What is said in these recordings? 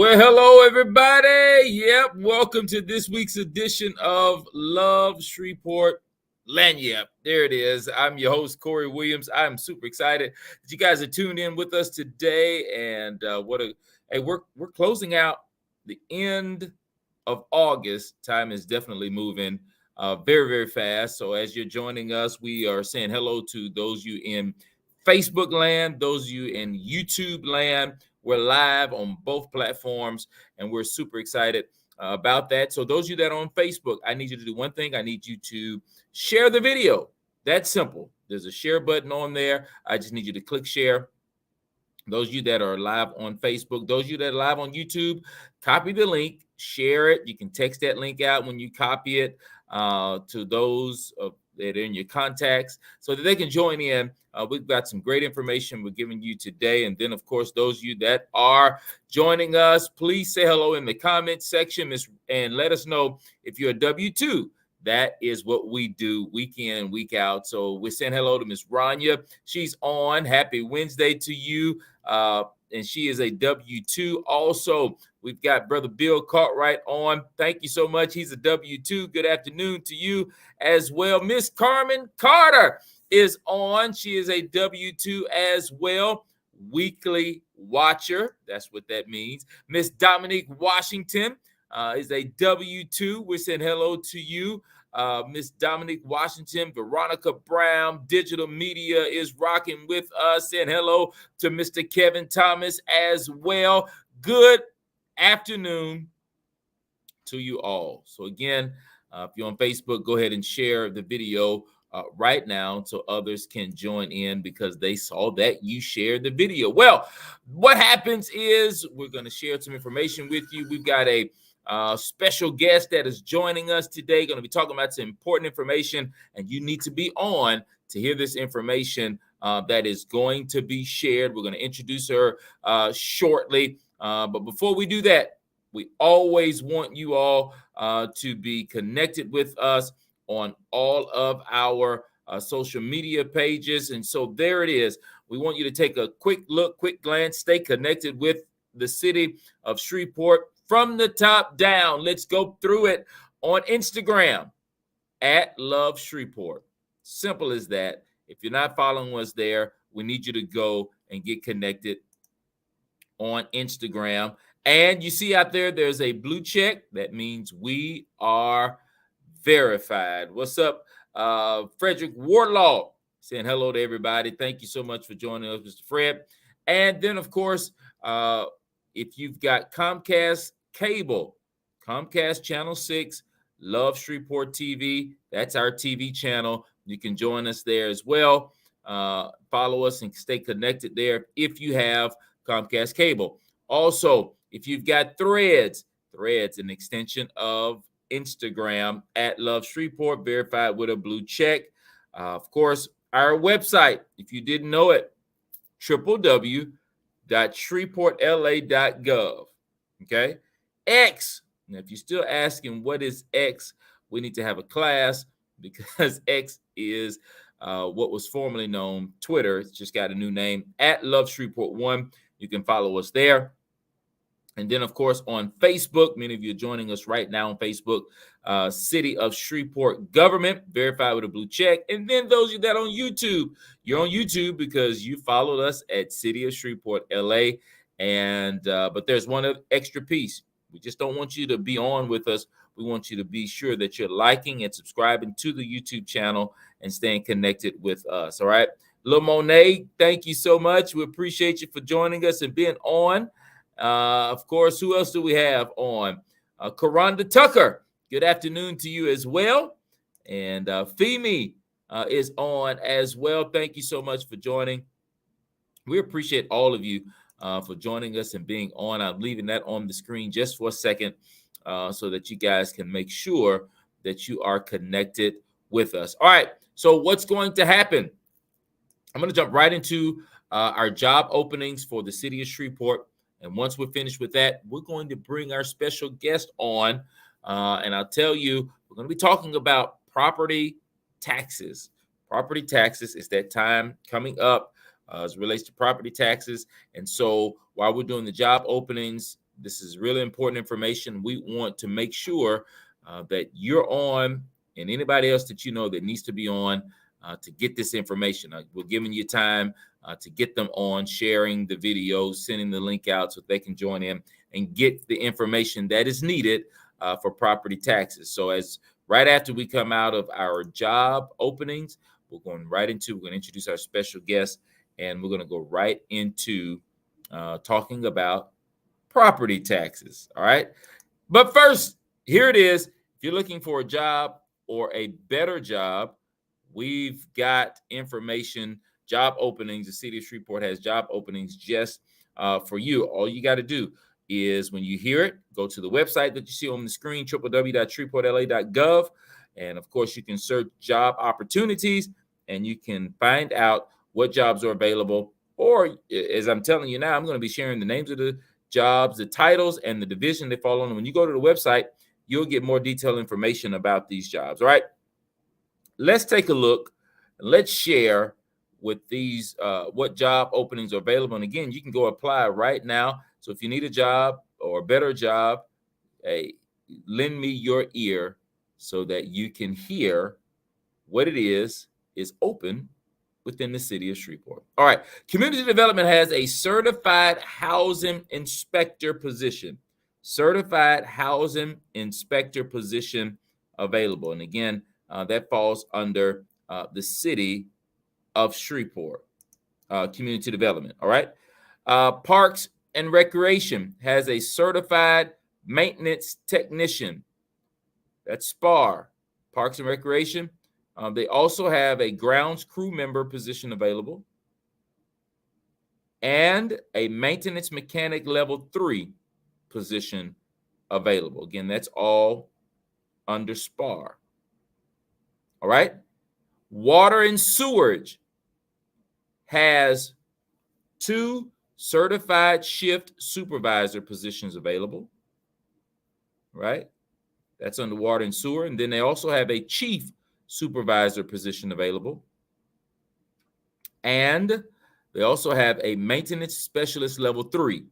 Well, hello, everybody. Yep, welcome to this week's edition of Love Shreveport Lagniappe. There it is. I'm your host, Corey Williams. I'm super excited that you guys are tuned in with us today. And we're closing out the end of August. Time is definitely moving very, very fast. So as you're joining us, we are saying hello to those of you in Facebook land, those of you in YouTube land. We're live on both platforms, and we're super excited about that. So those of you that are on Facebook, I need you to do one thing. I need you to share the video. That's simple. There's a share button on there. I just need you to click share. Those of you that are live on Facebook, those of you that are live on YouTube, copy the link, share it. You can text that link out when you copy it to those that are in your contacts so that they can join in. We've got some great information we're giving you today. And then, of course, those of you that are joining us, please say hello in the comment section and let us know if you're a W-2. That is what we do week in, week out. So we're saying hello to Miss Rania. She's on. Happy Wednesday to you. And she is a W-2. Also, we've got Brother Bill Cartwright on. Thank you so much. He's a W-2. Good afternoon to you as well. Miss Carmen Carter is on. She is a W-2 as well. Weekly watcher. That's what that means. Miss Dominique Washington is a W-2. We're saying hello to you. Miss Dominique Washington, Veronica Brown, digital media is rocking with us. And hello to Mr. Kevin Thomas as well. Good afternoon to you all. So again, if you're on Facebook, go ahead and share the video right now so others can join in because they saw that you shared the video. Well, what happens is we're going to share some information with you. We've got a special guest that is joining us today, going to be talking about some important information, and you need to be on to hear this information that is going to be shared. We're going to introduce her shortly, but before we do that, we always want you all to be connected with us on all of our social media pages. And so there it is. We want you to take a quick look, quick glance, stay connected with the city of Shreveport from the top down. Let's go through it. On Instagram, at Love Shreveport. Simple as that. If you're not following us there, we need you to go and get connected on Instagram. And you see out there, there's a blue check. That means we are verified. What's up, Frederick Wardlaw? Saying hello to everybody. Thank you so much for joining us, Mr. Fred. And then, of course, if you've got Comcast cable, Comcast Channel 6, Love Shreveport TV, that's our TV channel. You can join us there as well. Follow us and stay connected there if you have Comcast cable. Also, if you've got Threads, an extension of Instagram at Love Shreveport, verified with a blue check. Of course, our website, if you didn't know it, www.shreveportla.gov. Okay. X. Now, if you're still asking what is X, we need to have a class because X is what was formerly known Twitter. It's just got a new name at Love Shreveport 1. You can follow us there. And then, of course, on Facebook, many of you are joining us right now on Facebook, City of Shreveport Government, verified with a blue check. And then those of you that are on YouTube, you're on YouTube because you followed us at City of Shreveport, LA. And but there's one extra piece. We just don't want you to be on with us. We want you to be sure that you're liking and subscribing to the YouTube channel and staying connected with us. All right. Lil Monet, thank you so much. We appreciate you for joining us and being on. Of course, who else do we have on? Karonda Tucker, good afternoon to you as well. And Femi is on as well. Thank you so much for joining. We appreciate all of you for joining us and being on. I'm leaving that on the screen just for a second so that you guys can make sure that you are connected with us. All right, so what's going to happen? I'm going to jump right into our job openings for the city of Shreveport. And once we're finished with that, we're going to bring our special guest on. And I'll tell you, we're going to be talking about property taxes. Property taxes is that time coming up as it relates to property taxes. And so while we're doing the job openings, This is really important information. We want to make sure that you're on, and anybody else that you know that needs to be on to get this information. We're giving you time to get them on, sharing the videos, sending the link out so they can join in and get the information that is needed for property taxes. So as right after we come out of our job openings, we're going to introduce our special guest, and we're going to go right into talking about property taxes. All right. But first, here it is. If you're looking for a job or a better job, we've got information, job openings. The city of Shreveport has job openings just for you. All you got to do is when you hear it, go to the website that you see on the screen, www.shreveportla.gov. And of course, you can search job opportunities and you can find out what jobs are available. Or as I'm telling you now, I'm going to be sharing the names of the jobs, the titles, and the division they fall on. When you go to the website, you'll get more detailed information about these jobs. All right. Let's take a look. Let's share with these what job openings are available. And again, you can go apply right now. So if you need a job or a better job, hey, lend me your ear so that you can hear what it is open within the city of Shreveport. All right. Community Development has a certified housing inspector position. Certified housing inspector position available. And again, that falls under the city of Shreveport, Community Development. All right. Parks and Recreation has a certified maintenance technician. That's SPAR, Parks and Recreation. They also have a grounds crew member position available and a maintenance mechanic level 3 position available. Again, that's all under SPAR. All right. Water and Sewerage has 2 certified shift supervisor positions available. Right. That's under Water and Sewer. And then they also have a chief supervisor position available. And they also have a maintenance specialist level 3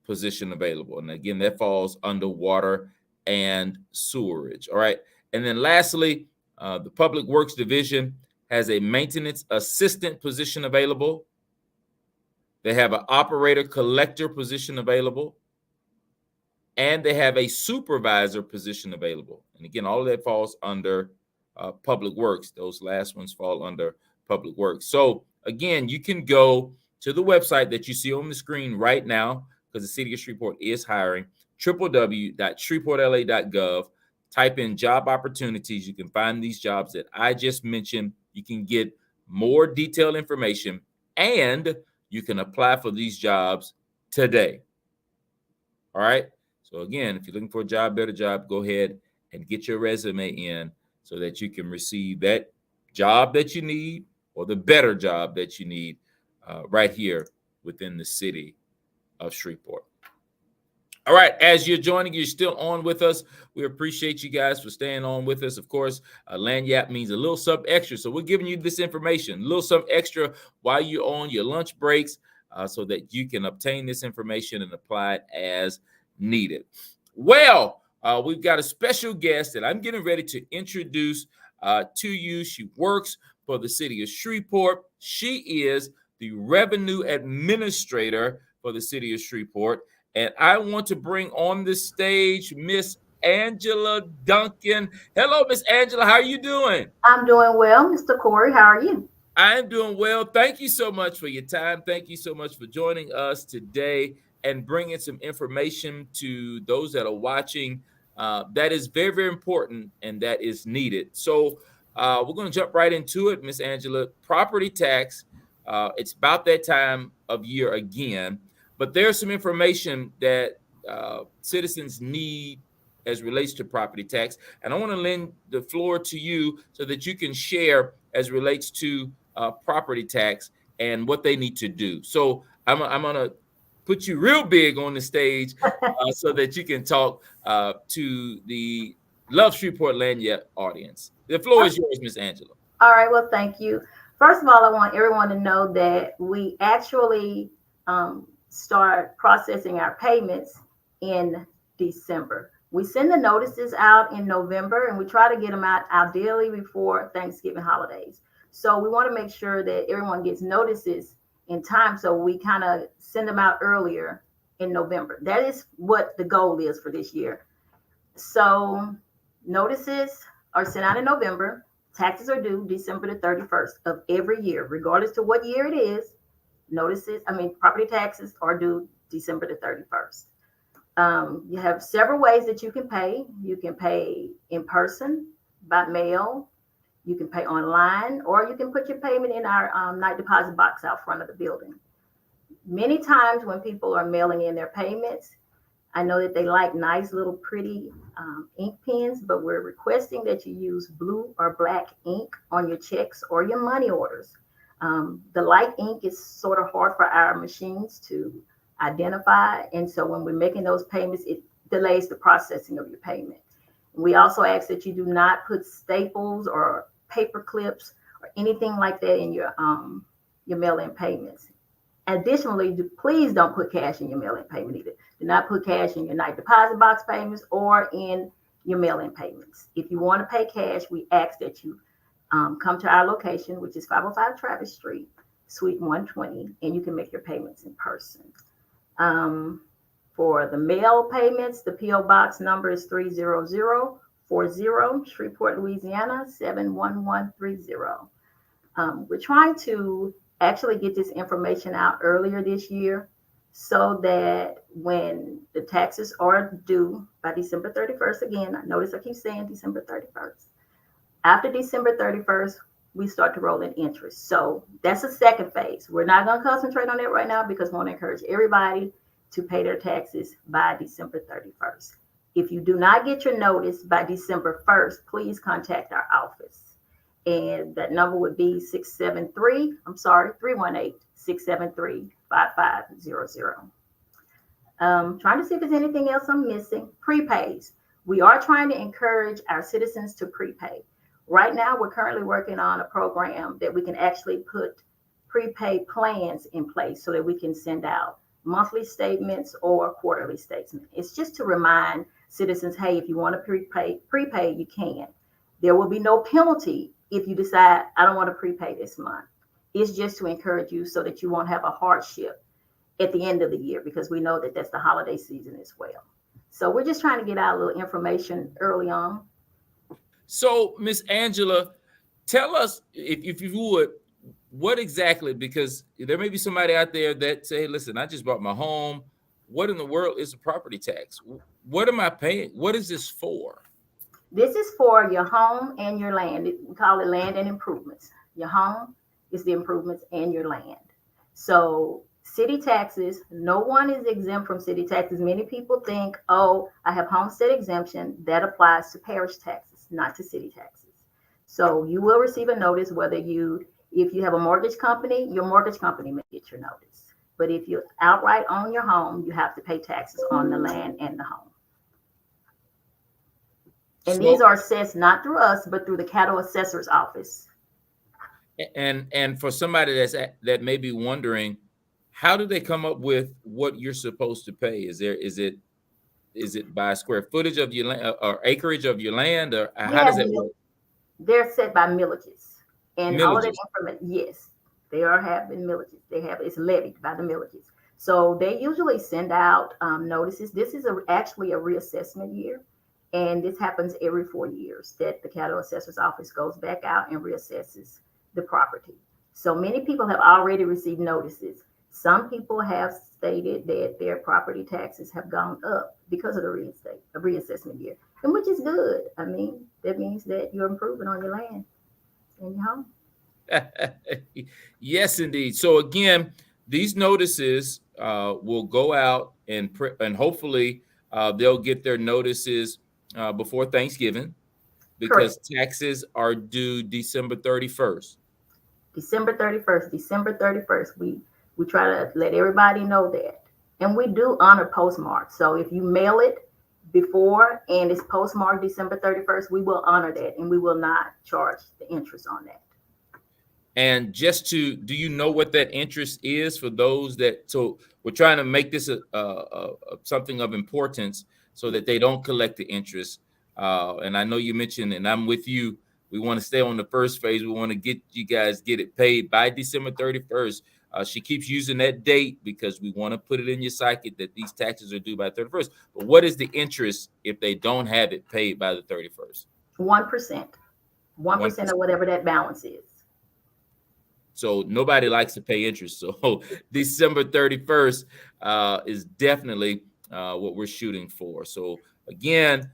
position available. And again, that falls under Water and Sewerage. All right. And then lastly, the Public Works Division has a maintenance assistant position available. They have an operator collector position available. And they have a supervisor position available. And again, all of that falls under Public Works. Those last ones fall under Public Works. So again, you can go to the website that you see on the screen right now, because the city of Shreveport is hiring, www.shreveportla.gov. Type in job opportunities. You can find these jobs that I just mentioned. You can get more detailed information, and you can apply for these jobs today. All right. So again, if you're looking for a job, better job, go ahead and get your resume in so that you can receive that job that you need or the better job that you need right here within the city of Shreveport. All right, as you're joining, you're still on with us. We appreciate you guys for staying on with us. Of course, Lagniappe means a little something extra. So we're giving you this information, a little something extra while you're on your lunch breaks so that you can obtain this information and apply it as needed. Well, we've got a special guest that I'm getting ready to introduce to you. She works for the city of Shreveport. She is the revenue administrator for the city of Shreveport. And I want to bring on the stage Miss Angela Duncan. Hello, Miss Angela. How are you doing? I'm doing well, Mr. Corey. How are you? I'm doing well. Thank you so much for your time. Thank you so much for joining us today and bringing some information to those that are watching that is very, very important and that is needed. So we're going to jump right into it, Miss Angela. Property tax, it's about that time of year again. But there's some information that citizens need as relates to property tax. And I want to lend the floor to you so that you can share as relates to property tax and what they need to do. So I'm going to put you real big on the stage so that you can talk to the Love Shreveport Lagniappe audience. The floor is yours, Miss Angela. All right. Well, thank you. First of all, I want everyone to know that we actually start processing our payments in December. We send the notices out in November, and we try to get them out ideally before Thanksgiving holidays. So we want to make sure that everyone gets notices in time. So we kind of send them out earlier in November. That is what the goal is for this year. So notices are sent out in November. Taxes are due December the 31st of every year, regardless to what year it is. Property taxes are due December the 31st. You have several ways that you can pay. You can pay in person, by mail, you can pay online, or you can put your payment in our night deposit box out front of the building. Many times when people are mailing in their payments, I know that they like nice little pretty ink pens, but we're requesting that you use blue or black ink on your checks or your money orders. The light ink is sort of hard for our machines to identify. And so when we're making those payments, it delays the processing of your payment. We also ask that you do not put staples or paper clips or anything like that in your mail-in payments. Additionally, please don't put cash in your mail-in payment either. Do not put cash in your night deposit box payments or in your mail-in payments. If you want to pay cash, we ask that you come to our location, which is 505 Travis Street, Suite 120, and you can make your payments in person. For the mail payments, the P.O. Box number is 30040, Shreveport, Louisiana, 71130. We're trying to actually get this information out earlier this year so that when the taxes are due by December 31st, again, notice I keep saying December 31st. After December 31st, we start to roll in interest. So that's the second phase. We're not going to concentrate on it right now because we want to encourage everybody to pay their taxes by December 31st. If you do not get your notice by December 1st, please contact our office. And that number would be 318-673-5500. Trying to see if there's anything else I'm missing. Prepays. We are trying to encourage our citizens to prepay. Right now, we're currently working on a program that we can actually put prepaid plans in place so that we can send out monthly statements or quarterly statements. It's just to remind citizens, hey, if you want to prepay, you can. There will be no penalty if you decide, I don't want to prepay this month. It's just to encourage you so that you won't have a hardship at the end of the year, because we know that that's the holiday season as well. So we're just trying to get out a little information early on. So, Miss Angela, tell us, if you would, what exactly, because there may be somebody out there that say, listen, I just bought my home. What in the world is a property tax? What am I paying? What is this for? This is for your home and your land. We call it land and improvements. Your home is the improvements and your land. So city taxes, no one is exempt from city taxes. Many people think, oh, I have homestead exemption. That applies to parish taxes, not to city taxes. So you will receive a notice if you have a mortgage company, your mortgage company may get your notice. But if you outright own your home, you have to pay taxes on the land and the home. And these are assessed not through us, but through the cattle assessor's office. And for somebody that may be wondering, how do they come up with what you're supposed to pay? Is it by square footage of your land or acreage of your land, or how does that work? They're set by millages, and millages. All of that information. Yes, they are having millages. It's levied by the millages. So they usually send out notices. This is actually a reassessment year. And this happens every 4 years that the cattle assessor's office goes back out and reassesses the property. So many people have already received notices. Some people have stated that their property taxes have gone up because of the reassessment year, and which is good. I mean, that means that you're improving on your land and your home. Yes, indeed. So again, these notices will go out and hopefully they'll get their notices before Thanksgiving, because Correct. taxes are due December 31st. December 31st. We try to let everybody know that. And we do honor postmarks. So if you mail it before and it's postmarked December 31st, we will honor that and we will not charge the interest on that. And do you know what that interest is for those that, so we're trying to make this a something of importance so that they don't collect the interest. And I know you mentioned, and I'm with you, we want to stay on the first phase. We want to get you guys get it paid by December 31st. She keeps using that date because we want to put it in your psyche that these taxes are due by 31st. But what is the interest if they don't have it paid by the 31st? 1%. 1% of whatever that balance is. So nobody likes to pay interest. So December 31st is definitely what we're shooting for. So again,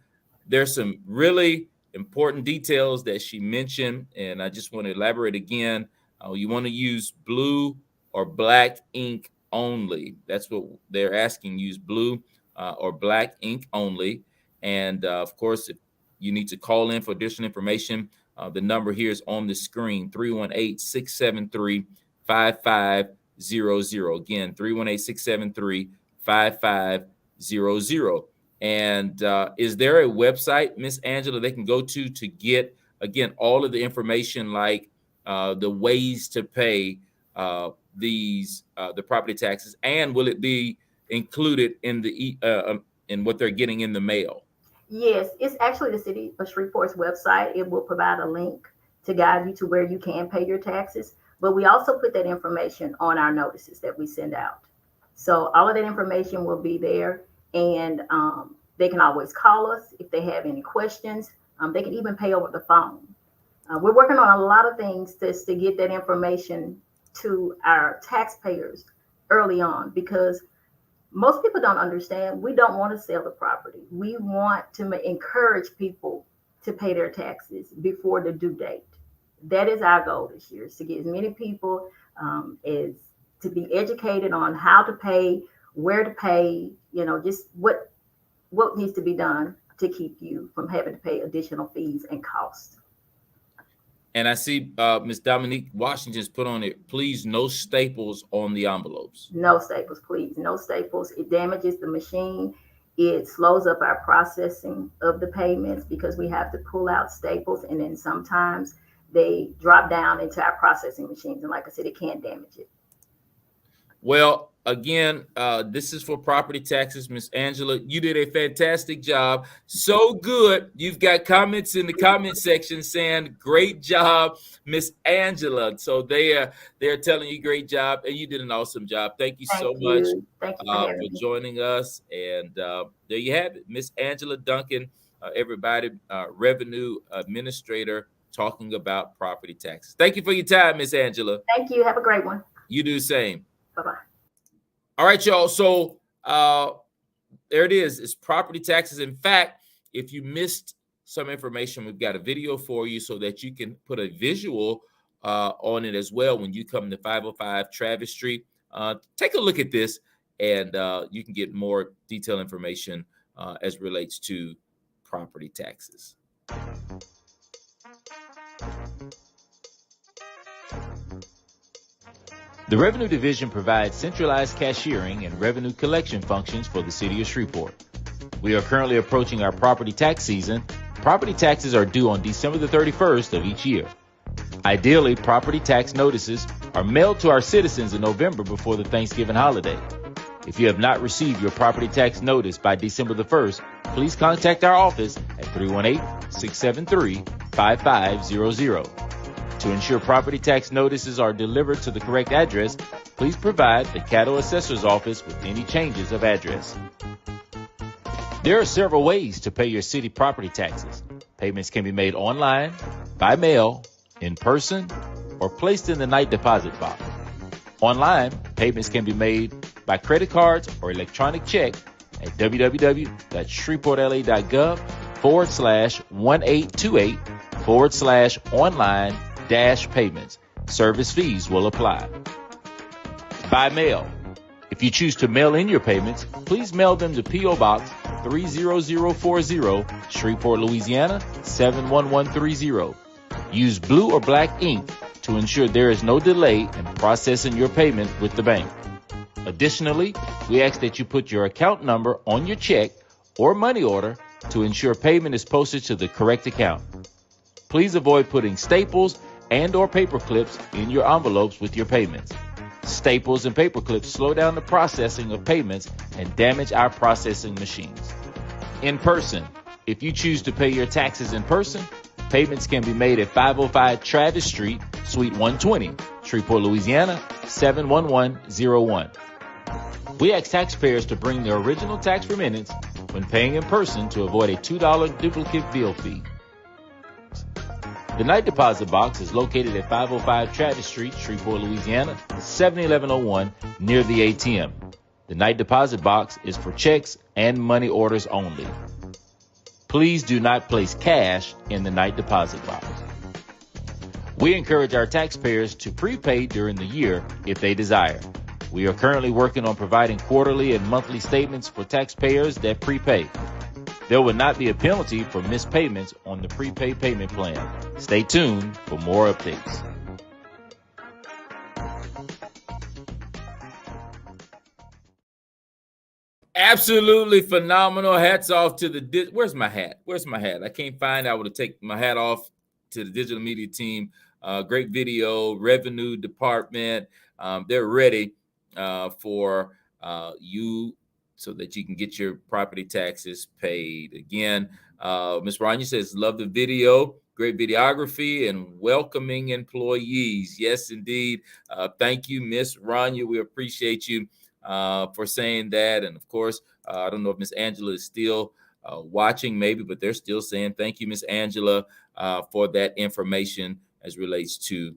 there's some really important details that she mentioned, and I just want to elaborate again. You want to use blue or black ink only. That's what they're asking. Use blue or black ink only. And of course, if you need to call in for additional information, the number here is on the screen, 318-673-5500. Again, 318-673-5500. And is there a website, Miss Angela, they can go to get, again, all of the information, like the ways to pay the property taxes? And will it be included in in what they're getting in the mail? Yes, it's actually the City of Shreveport's website. It will provide a link to guide you to where you can pay your taxes. But we also put that information on our notices that we send out. So all of that information will be there, and they can always call us if they have any questions. They can even pay over the phone. We're working on a lot of things just to get that information to our taxpayers early on, because most people don't understand. We don't want to sell the property. We want to encourage people to pay their taxes before the due date. That is our goal this year, is to get as many people as to be educated on how to pay, where to pay, just what needs to be done to keep you from having to pay additional fees and costs. And I see Ms. Dominique Washington's put on it, please, no staples on the envelopes. No staples, please. No staples. It damages the machine. It slows up our processing of the payments because we have to pull out staples, and then sometimes they drop down into our processing machines. And like I said, it can damage it. Well, again, this is for property taxes. Miss Angela, you did a fantastic job. So good. You've got comments in the comment section saying, great job, Miss Angela. So they're telling you great job, and you did an awesome job. Thank you so much for joining us. And there you have it, Miss Angela Duncan, everybody, revenue administrator, talking about property taxes. Thank you for your time, Miss Angela. Thank you. Have a great one. You do the same. Bye-bye. All right, y'all. So there it is. It's property taxes. In fact, if you missed some information, we've got a video for you so that you can put a visual on it as well when you come to 505 Travis Street. Take a look at this, and you can get more detailed information as relates to property taxes. The Revenue Division provides centralized cashiering and revenue collection functions for the City of Shreveport. We are currently approaching our property tax season. Property taxes are due on December the 31st of each year. Ideally, property tax notices are mailed to our citizens in November before the Thanksgiving holiday. If you have not received your property tax notice by December the 1st, please contact our office at 318-673-5500. To ensure property tax notices are delivered to the correct address, please provide the Caddo Assessor's Office with any changes of address. There are several ways to pay your city property taxes. Payments can be made online, by mail, in person, or placed in the night deposit box. Online, payments can be made by credit cards or electronic check at www.shreveportla.gov/1828/online-payments. Service fees will apply. By mail. If you choose to mail in your payments, please mail them to P.O. Box 30040, Shreveport, Louisiana 71130. Use blue or black ink to ensure there is no delay in processing your payment with the bank. Additionally, we ask that you put your account number on your check or money order to ensure payment is posted to the correct account. Please avoid putting staples and or paper clips in your envelopes with your payments. Staples and paper clips slow down the processing of payments and damage our processing machines. In person. If you choose to pay your taxes in person, payments can be made at 505 Travis Street, Suite 120, Shreveport, Louisiana, 71101. We ask taxpayers to bring their original tax remittance when paying in person to avoid a $2 duplicate bill fee. The night deposit box is located at 505 Travis Street, Shreveport, Louisiana, 71101, near the ATM. The night deposit box is for checks and money orders only. Please do not place cash in the night deposit box. We encourage our taxpayers to prepay during the year if they desire. We are currently working on providing quarterly and monthly statements for taxpayers that prepay. There will not be a penalty for missed payments on the prepaid payment plan. Stay tuned for more updates. Absolutely phenomenal. Hats off to the where's my hat? I can't find it. I would have taken my hat off to the digital media team. Great video, revenue department. They're ready for you so that you can get your property taxes paid. Again, Ms. Rania says, love the video. Great videography and welcoming employees. Yes, indeed. Thank you, Ms. Rania. We appreciate you for saying that. And of course, I don't know if Miss Angela is still watching, maybe, but they're still saying thank you, Miss Angela, for that information as relates to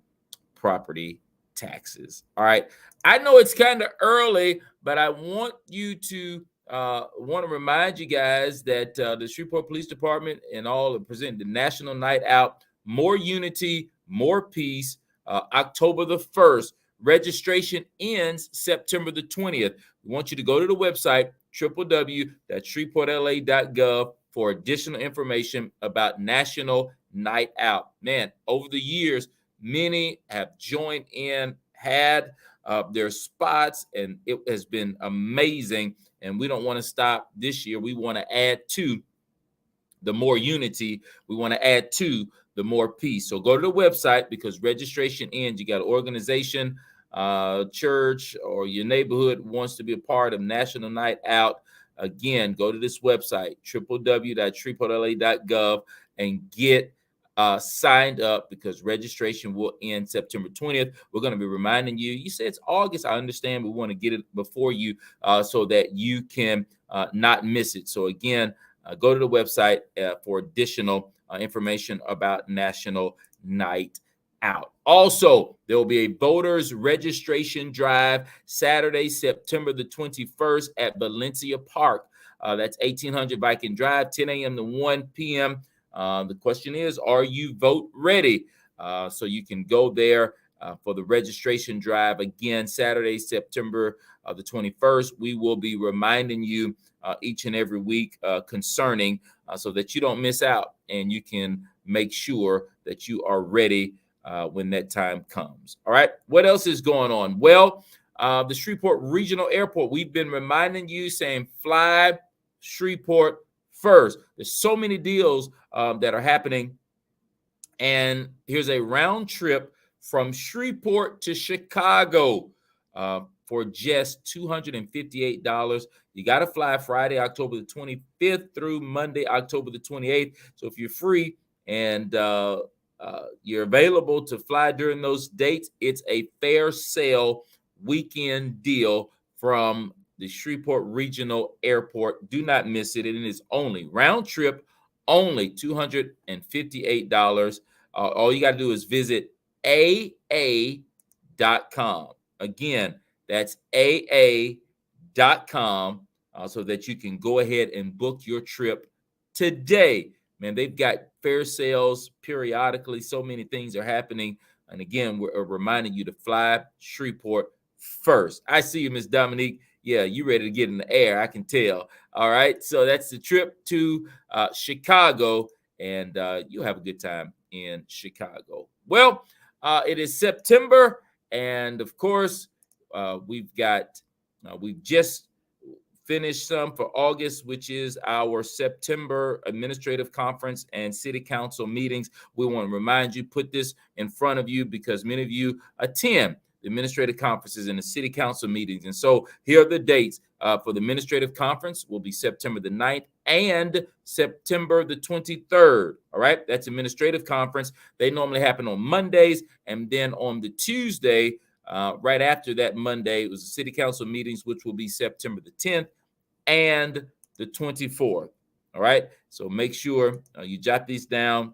property taxes. All right. I know it's kind of early, but I want you to remind you guys that the Shreveport Police Department and all are presenting the National Night Out, More Unity, More Peace, October the 1st. Registration ends September the 20th. We want you to go to the website, www.shreveportla.gov, for additional information about National Night Out. Man, over the years, many have joined in, had their spots, and it has been amazing. And we don't want to stop this year. We want to add to the more unity. We want to add to the more peace. So go to the website, because registration ends. You got an organization, church, or your neighborhood wants to be a part of National Night Out. Again, go to this website, www.shreveportla.gov, and get signed up, because registration will end September 20th. We're going to be reminding you. You say it's August. I understand. We want to get it before you so that you can not miss it. So again, go to the website for additional information about National Night Out. Also, there will be a voters registration drive Saturday, September the 21st at Valencia Park. That's 1800 Viking Drive, 10 a.m. to 1 p.m. The question is, are you vote ready? So you can go there for the registration drive. Again, Saturday, September the 21st. We will be reminding you each and every week concerning so that you don't miss out, and you can make sure that you are ready when that time comes. All right. What else is going on? Well, the Shreveport Regional Airport, we've been reminding you, saying fly Shreveport first. There's so many deals that are happening. And here's a round trip from Shreveport to Chicago for just $258. You got to fly Friday, October the 25th through Monday, October the 28th. So if you're free and you're available to fly during those dates, it's a fair sale weekend deal from the Shreveport Regional Airport. Do not miss it. It is only round trip, only $258. All you got to do is visit aa.com. Again, that's aa.com so that you can go ahead and book your trip today. Man, they've got fair sales periodically. So many things are happening. And again, we're reminding you to fly Shreveport first. I see you, Miss Dominique. Yeah, you ready to get in the air, I can tell. All right, so that's the trip to Chicago, and you'll have a good time in Chicago. Well, it is September, and of course, we've just finished some for August, which is our September administrative conference and city council meetings. We want to remind you, put this in front of you because many of you attend the administrative conferences and the city council meetings. And so here are the dates for the administrative conference. Will be September the 9th and September the 23rd. All right, that's administrative conference. They normally happen on Mondays, and then on the Tuesday, right after that Monday, it was the city council meetings, which will be September the 10th and the 24th. All right, so make sure you jot these down.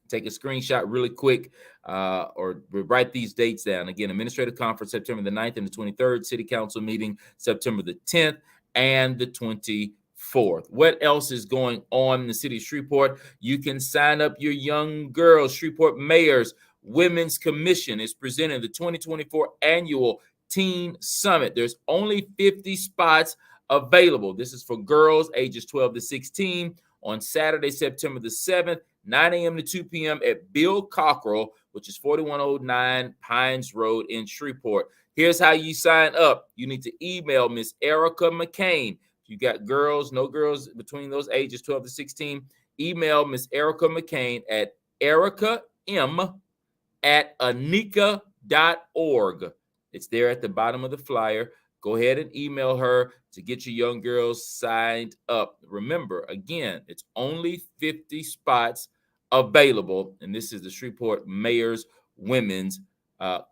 Take a screenshot really quick or write these dates down. Again, administrative conference, September the 9th and the 23rd. City council meeting, September the 10th and the 24th. What else is going on in the city of Shreveport? You can sign up your young girls. Shreveport Mayor's Women's Commission is presenting the 2024 annual Teen Summit. There's only 50 spots available. This is for girls ages 12 to 16 on Saturday, September the 7th. 9 a.m. to 2 p.m. at Bill Cockrell, which is 4109 Pines Road in Shreveport. Here's how you sign up. You need to email Miss Erica McCain. If you got girls, no girls between those ages 12 to 16, email Miss Erica McCain at ericam@anika.org. It's there at the bottom of the flyer. Go ahead and email her to get your young girls signed up. Remember, again, it's only 50 spots available, and this is the Shreveport Mayor's Women's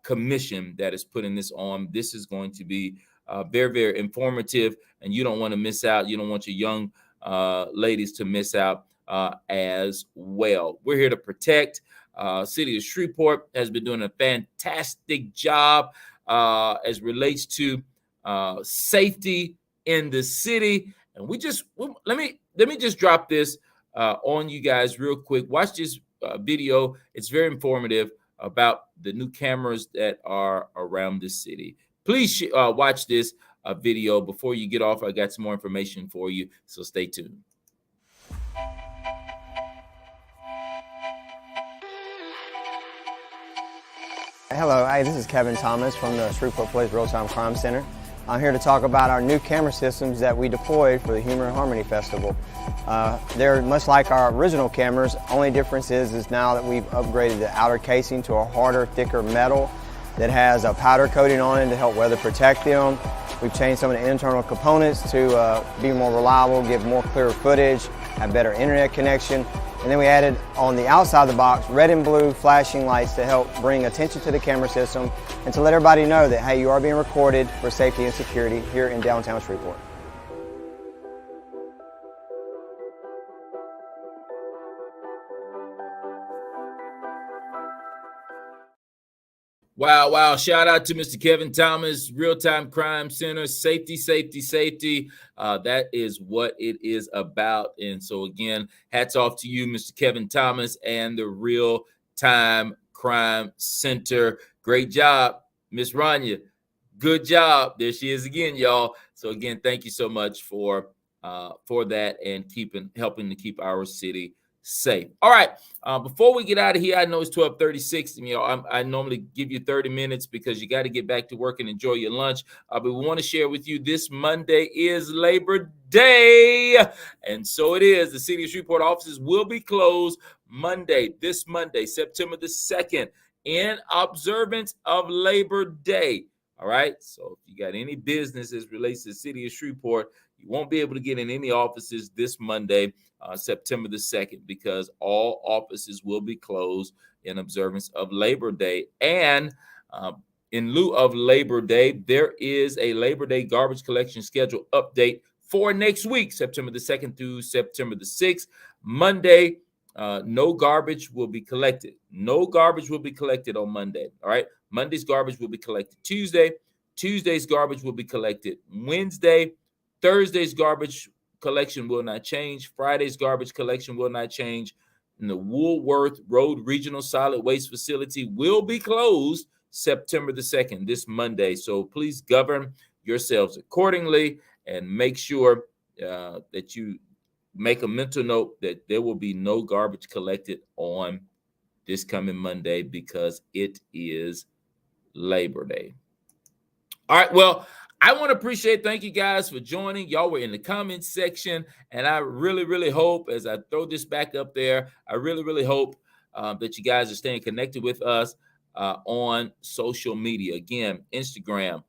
Commission that is putting this on. This is going to be very, very informative, and you don't want to miss out. You don't want your young ladies to miss out as well. We're here to protect. City of Shreveport has been doing a fantastic job as relates to safety in the city, and let me just drop this on you guys real quick. Watch this video. It's very informative about the new cameras that are around the city. Please watch this video before you get off. I got some more information for you, so stay tuned. Hello, this is Kevin Thomas from the Shreveport Police Real-Time Crime Center. I'm here to talk about our new camera systems that we deployed for the Humor and Harmony Festival. They're much like our original cameras. Only difference is now that we've upgraded the outer casing to a harder, thicker metal that has a powder coating on it to help weather protect them. We've changed some of the internal components to be more reliable, give more clearer footage, have better internet connection. And then we added on the outside of the box red and blue flashing lights to help bring attention to the camera system and to let everybody know that, hey, you are being recorded for safety and security here in downtown Shreveport. Wow, wow. Shout out to Mr. Kevin Thomas, Real-Time Crime Center. Safety, safety, safety. That is what it is about. And so, again, hats off to you, Mr. Kevin Thomas, and the Real-Time Crime Center. Great job, Miss Rania. Good job. There she is again, y'all. So, again, thank you so much for that and helping to keep our city safe. All right. Before we get out of here, I know it's 12:36. I normally give you 30 minutes because you got to get back to work and enjoy your lunch. But we want to share with you this Monday is Labor Day. And so it is. The City of Shreveport offices will be closed this Monday, September the 2nd, in observance of Labor Day. All right. So if you got any business as relates to the City of Shreveport, you won't be able to get in any offices this Monday, September the 2nd, because all offices will be closed in observance of Labor Day. And in lieu of Labor Day, there is a Labor Day garbage collection schedule update for next week, September the 2nd through September the 6th. Monday, no garbage will be collected. No garbage will be collected on Monday. All right. Monday's garbage will be collected Tuesday. Tuesday's garbage will be collected Wednesday. Thursday's garbage collection will not change. Friday's garbage collection will not change. And the Woolworth Road Regional Solid Waste Facility will be closed September the 2nd, this Monday. So please govern yourselves accordingly and make sure that you make a mental note that there will be no garbage collected on this coming Monday because it is Labor Day. All right, well, I want to appreciate, thank you guys for joining. Y'all were in the comments section, and I really, really hope, as I throw this back up there, I really, really hope that you guys are staying connected with us on social media. Again, Instagram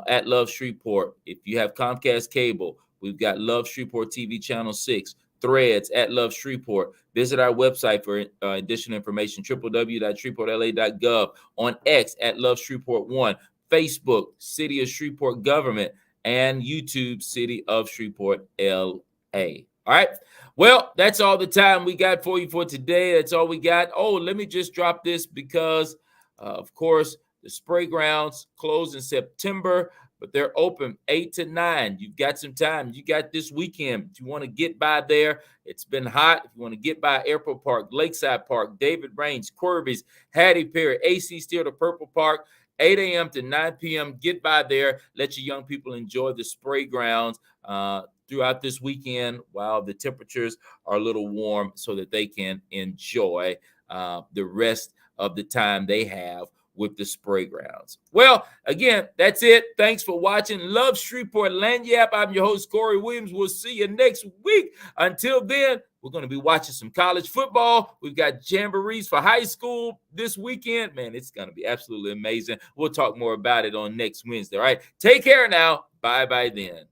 at Love Shreveport. If you have Comcast Cable, we've got Love Shreveport TV Channel 6. Threads at Love Shreveport. Visit our website for additional information, www.shreveportla.gov. On X at Love Shreveport 1. Facebook, City of Shreveport Government, and YouTube, City of Shreveport, LA. All right. Well, that's all the time we got for you for today. That's all we got. Oh, let me just drop this because, of course, the spray grounds close in September, but they're open 8 to 9. You've got some time. You got this weekend. If you want to get by there, it's been hot. If you want to get by Airport Park, Lakeside Park, David Raines, Corby's, Hattie Perry, AC Steel, the Purple Park, 8 a.m. to 9 p.m. Get by there. Let your young people enjoy the spray grounds throughout this weekend while the temperatures are a little warm so that they can enjoy the rest of the time they have with the spray grounds. Well, again, that's it. Thanks for watching Love Shreveport Lagniappe. I'm your host, Corey Williams. We'll see you next week. Until then, we're going to be watching some college football. We've got jamborees for high school this weekend. Man, it's going to be absolutely amazing. We'll talk more about it on next Wednesday. All right. Take care now. Bye-bye then.